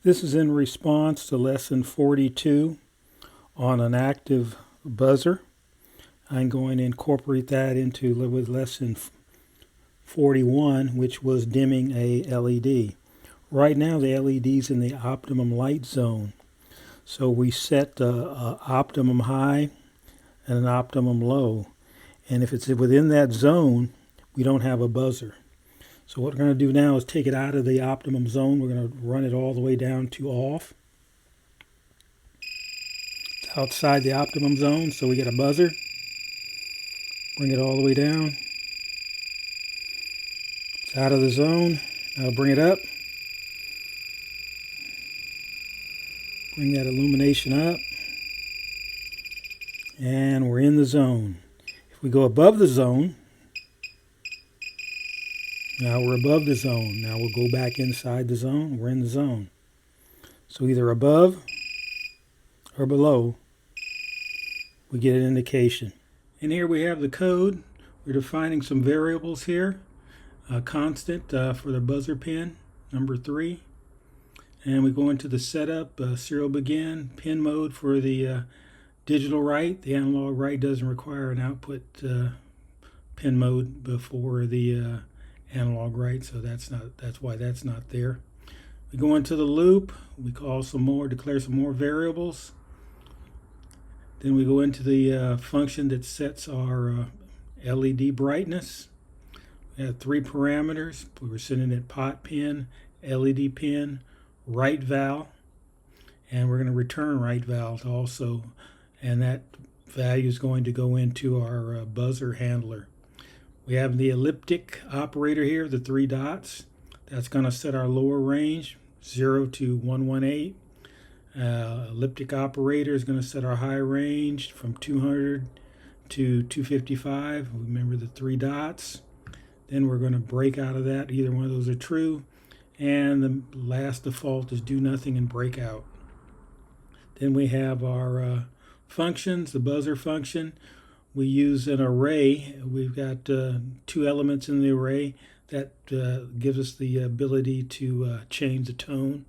This is in response to lesson 42 on an active buzzer. I'm going to incorporate that into with lesson 41, which was dimming a LED. Right now the LED's in the optimum light zone. So we set an optimum high and an optimum low. And if it's within that zone, we don't have a buzzer. So what we're going to do now is take it out of the optimum zone. We're going to run it all the way down to off. It's outside the optimum zone, so we get a buzzer. Bring it all the way down. It's out of the zone. Now bring it up. Bring that illumination up. And we're in the zone. If we go above the zone, now we're above the zone. Now we'll go back inside the zone. We're in the zone. So either above or below, we get an indication. And here we have the code. We're defining some variables here. A constant for the buzzer pin, number 3. And we go into the setup, serial begin, pin mode for the digital write. The analog write doesn't require an output pin mode before the analog write, so that's why that's not there. We go into the loop. We declare some more variables. Then we go into the function that sets our LED brightness. We have 3 parameters. We were setting it pot pin, LED pin, write val, and we're going to return write val also, and that value is going to go into our buzzer handler. We have the elliptic operator here, the 3 dots. That's going to set our lower range, 0 to 118. Elliptic operator is going to set our high range from 200 to 255. Remember the 3 dots. Then we're going to break out of that. Either one of those are true. And the last default is do nothing and break out. Then we have our functions, the buzzer function. We use an array. We've got 2 elements in the array that gives us the ability to change the tone.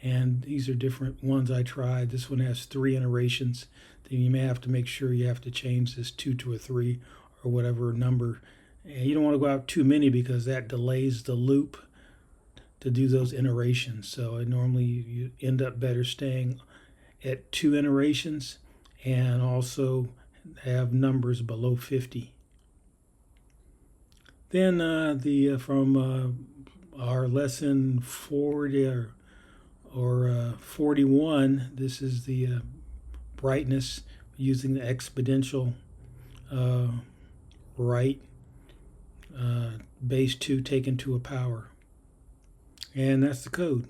And these are different ones I tried. This one has 3 iterations. Then you may have to make sure you have to change this 2 to a 3 or whatever number. And you don't want to go out too many because that delays the loop to do those iterations. So normally you end up better staying at 2 iterations and also have numbers below 50. Then from our lesson 40 or 41, this is the brightness using the exponential write, base 2 taken to a power. And that's the code.